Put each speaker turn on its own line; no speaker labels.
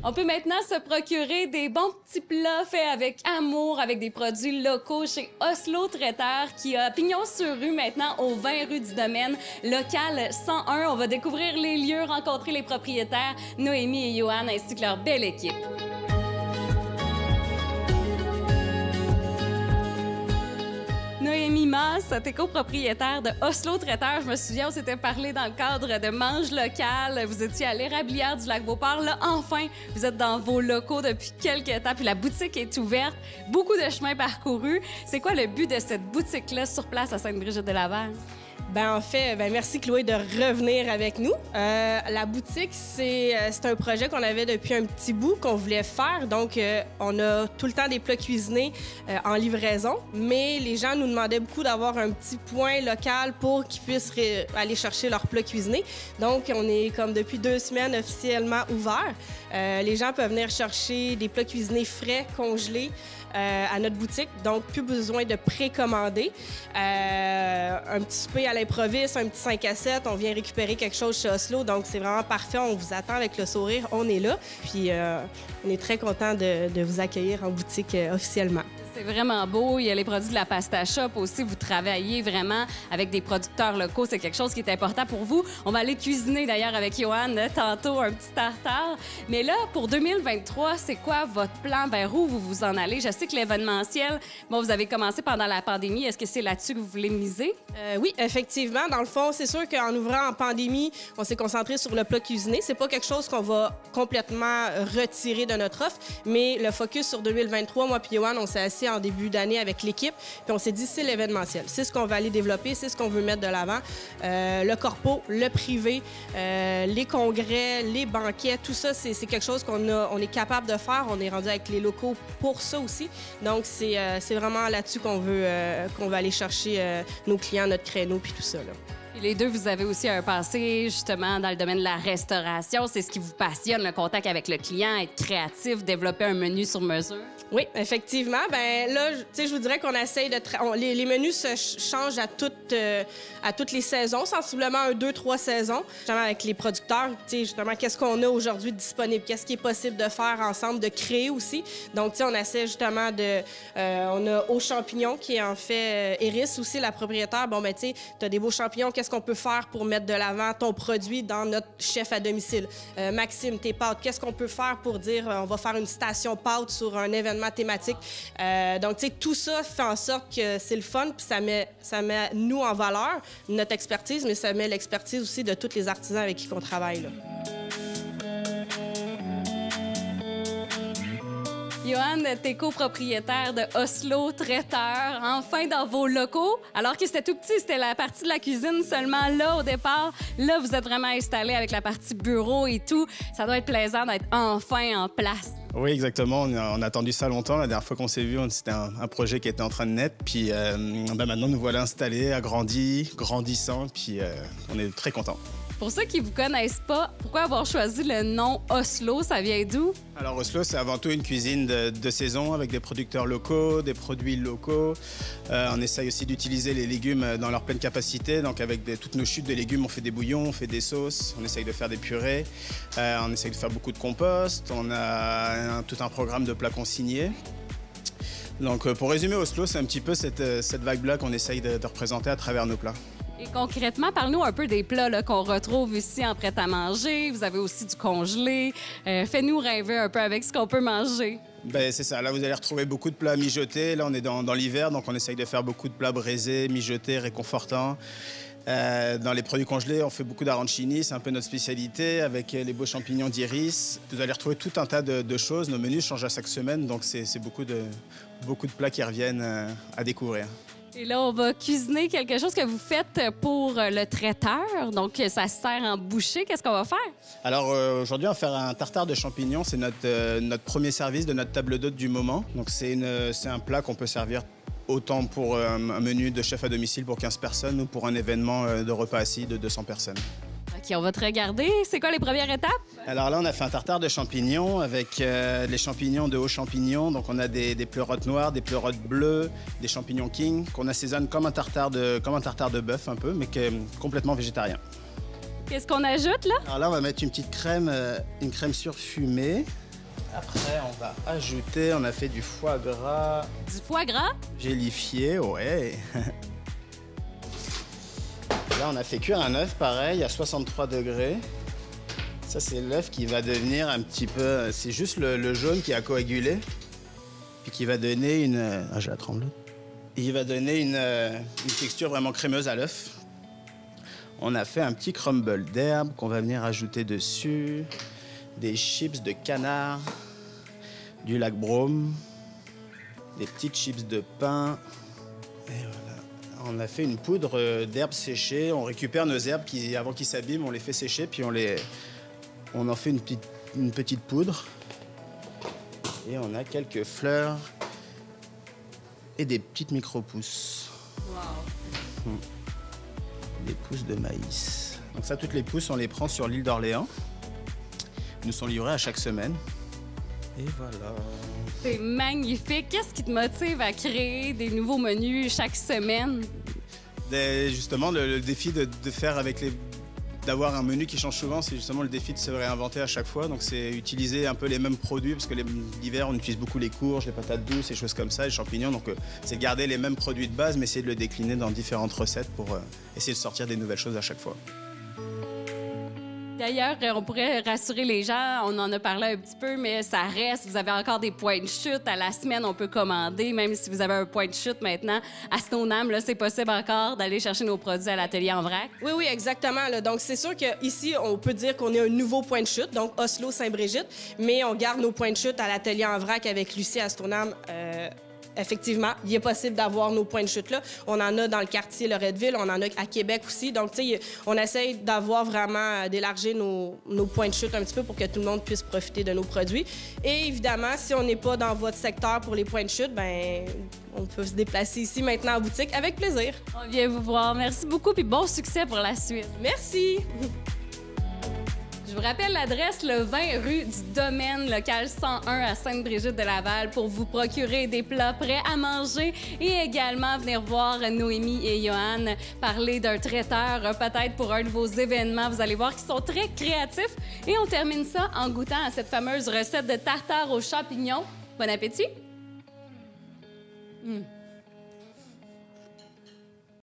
On peut maintenant se procurer des bons petits plats faits avec amour, avec des produits locaux chez Oslo Traiteur, qui a pignon sur rue maintenant au 20 rue du Domaine, local 101. On va découvrir les lieux, rencontrer les propriétaires, Noémie et Johan, ainsi que leur belle équipe. Noémie Masse, t'es copropriétaire de Oslo Traiteur. Je me souviens, on s'était parlé dans le cadre de Mange local. Vous étiez à l'Érablière du Lac-Beauport. Là, enfin, vous êtes dans vos locaux depuis quelques temps, puis la boutique est ouverte. Beaucoup de chemin parcouru. C'est quoi le but de cette boutique-là sur place à Sainte-Brigitte-de-Laval?
En fait, merci Chloé de revenir avec nous. La boutique, c'est un projet qu'on avait depuis un petit bout qu'on voulait faire. Donc, on a tout le temps des plats cuisinés en livraison, mais les gens nous demandaient beaucoup d'avoir un petit point local pour qu'ils puissent aller chercher leurs plats cuisinés. Donc, on est comme depuis 2 semaines officiellement ouvert. Les gens peuvent venir chercher des plats cuisinés frais, congelés, à notre boutique, donc plus besoin de précommander. Un petit souper à l'improviste, un petit 5 à 7, on vient récupérer quelque chose chez Oslo, donc c'est vraiment parfait. On vous attend avec le sourire, on est là. Puis on est très content de vous accueillir en boutique officiellement.
C'est vraiment beau. Il y a les produits de la Pasta Shop aussi. Vous travaillez vraiment avec des producteurs locaux. C'est quelque chose qui est important pour vous. On va aller cuisiner d'ailleurs avec Johan tantôt un petit tartare. Mais là, pour 2023, c'est quoi votre plan? Vers où vous vous en allez? Je sais que l'événementiel, vous avez commencé pendant la pandémie. Est-ce que c'est là-dessus que vous voulez miser?
Oui, effectivement. Dans le fond, c'est sûr qu'en ouvrant en pandémie, on s'est concentré sur le plat cuisiné. C'est pas quelque chose qu'on va complètement retirer de notre offre, mais le focus sur 2023, moi puis Johan, on s'est assis en début d'année avec l'équipe, puis on s'est dit c'est l'événementiel. C'est ce qu'on va aller développer, c'est ce qu'on veut mettre de l'avant. Le corpo, le privé, les congrès, les banquets, tout ça, c'est quelque chose on est capable de faire. On est rendu avec les locaux pour ça aussi. Donc, c'est vraiment là-dessus qu'on veut aller chercher nos clients, notre créneau, puis tout ça, là.
Puis les deux, vous avez aussi un passé justement dans le domaine de la restauration. C'est ce qui vous passionne, le contact avec le client, être créatif, développer un menu sur mesure.
Oui, effectivement. Là, je vous dirais qu'on essaye de... Les menus se changent à toutes les saisons, sensiblement 2-3 saisons. Justement, avec les producteurs, justement, qu'est-ce qu'on a aujourd'hui disponible? Qu'est-ce qui est possible de faire ensemble, de créer aussi? Donc, on essaie justement on a Aux Champignons, qui est en fait Iris aussi, la propriétaire. Tu as des beaux champignons. Qu'est-ce qu'on peut faire pour mettre de l'avant ton produit dans notre chef à domicile? Maxime, tes pâtes, qu'est-ce qu'on peut faire pour dire on va faire une station pâtes sur un événement thématique? Donc, tout ça fait en sorte que c'est le fun, puis ça met nous en valeur, notre expertise, mais ça met l'expertise aussi de tous les artisans avec qui on travaille, là.
Johan, t'es copropriétaire de Oslo Traiteur, enfin dans vos locaux. Alors que c'était tout petit, c'était la partie de la cuisine seulement là au départ. Là, vous êtes vraiment installé avec la partie bureau et tout. Ça doit être plaisant d'être enfin en place.
Oui, exactement. On a attendu ça longtemps. La dernière fois qu'on s'est vu, c'était un projet qui était en train de naître. Puis maintenant, nous voilà installés, agrandis, grandissants. Puis on est très contents.
Pour ceux qui ne vous connaissent pas, pourquoi avoir choisi le nom Oslo? Ça vient d'où?
Alors Oslo, c'est avant tout une cuisine de saison avec des producteurs locaux, des produits locaux. On essaye aussi d'utiliser les légumes dans leur pleine capacité. Donc avec toutes nos chutes de légumes, on fait des bouillons, on fait des sauces, on essaye de faire des purées, on essaye de faire beaucoup de compost. On a tout un programme de plats consignés. Donc pour résumer, Oslo, c'est un petit peu cette vibe-là qu'on essaye de représenter à travers nos plats.
Et concrètement, parle-nous un peu des plats qu'on retrouve ici en prêt-à-manger. Vous avez aussi du congelé. Fais-nous rêver un peu avec ce qu'on peut manger.
C'est ça. Là, vous allez retrouver beaucoup de plats mijotés. Là, on est dans l'hiver, donc on essaye de faire beaucoup de plats braisés, mijotés, réconfortants. Dans les produits congelés, on fait beaucoup d'arancini, c'est un peu notre spécialité, avec les beaux champignons d'iris. Vous allez retrouver tout un tas de choses. Nos menus changent à chaque semaine, donc c'est beaucoup de plats qui reviennent à découvrir.
Et là, on va cuisiner quelque chose que vous faites pour le traiteur. Donc, ça se sert en bouchée. Qu'est-ce qu'on va faire?
Alors, aujourd'hui, on va faire un tartare de champignons. C'est notre premier service de notre table d'hôte du moment. Donc, c'est un plat qu'on peut servir autant pour un menu de chef à domicile pour 15 personnes ou pour un événement de repas assis de 200 personnes.
OK, on va te regarder. C'est quoi les premières étapes?
Alors là, on a fait un tartare de champignons avec les champignons de Aux Champignons. Donc, on a des pleurotes noires, des pleurotes bleues, des champignons king qu'on assaisonne comme un tartare de bœuf un peu, mais qui est complètement végétarien.
Qu'est-ce qu'on ajoute là?
Alors là, on va mettre une petite crème, une crème surfumée. Après, on va ajouter, on a fait du foie gras.
Du foie gras?
Gélifié, ouais. Là, on a fait cuire un œuf, pareil, à 63 degrés. Ça, c'est l'œuf qui va devenir un petit peu... C'est juste le jaune qui a coagulé. Puis qui va donner une... Ah, j'ai la tremblote. Il va donner une texture vraiment crémeuse à l'œuf. On a fait un petit crumble d'herbe qu'on va venir ajouter dessus. Des chips de canard, du lac Brome, des petites chips de pain. Et voilà. On a fait une poudre d'herbes séchées. On récupère nos herbes avant qu'ils s'abîment, on les fait sécher, puis on en fait une petite poudre. Et on a quelques fleurs et des petites micro-pousses.
Wow.
Des pousses de maïs. Donc ça, toutes les pousses, on les prend sur l'île d'Orléans. Ils nous sont livrés à chaque semaine. Et voilà.
C'est magnifique. Qu'est-ce qui te motive à créer des nouveaux menus chaque semaine?
Justement, le défi de faire d'avoir un menu qui change souvent, c'est justement le défi de se réinventer à chaque fois. Donc c'est utiliser un peu les mêmes produits, parce que l'hiver, on utilise beaucoup les courges, les patates douces, les choses comme ça, les champignons. Donc c'est garder les mêmes produits de base, mais essayer de le décliner dans différentes recettes pour essayer de sortir des nouvelles choses à chaque fois.
D'ailleurs, on pourrait rassurer les gens, on en a parlé un petit peu, mais ça reste, vous avez encore des points de chute. À la semaine, on peut commander, même si vous avez un point de chute maintenant. À Stoneham, là, c'est possible encore d'aller chercher nos produits à l'atelier en vrac.
Oui, oui, exactement. Là. Donc, c'est sûr qu'ici, on peut dire qu'on est un nouveau point de chute, donc Oslo Saint-Brigitte, mais on garde nos points de chute à l'atelier en vrac avec Lucie à Stoneham. Effectivement, il est possible d'avoir nos points de chute-là. On en a dans le quartier Loretteville, on en a à Québec aussi. Donc, tu sais, on essaye d'avoir vraiment, d'élargir nos points de chute un petit peu pour que tout le monde puisse profiter de nos produits. Et évidemment, si on n'est pas dans votre secteur pour les points de chute, ben on peut se déplacer ici maintenant en boutique avec plaisir.
On vient vous voir. Merci beaucoup, puis bon succès pour la suite.
Merci!
Je vous rappelle l'adresse, le 20 rue du Domaine, local 101 à Sainte-Brigitte-de-Laval, pour vous procurer des plats prêts à manger et également venir voir Noémie et Johan parler d'un traiteur, peut-être pour un de vos événements. Vous allez voir qu'ils sont très créatifs. Et on termine ça en goûtant à cette fameuse recette de tartare aux champignons. Bon appétit!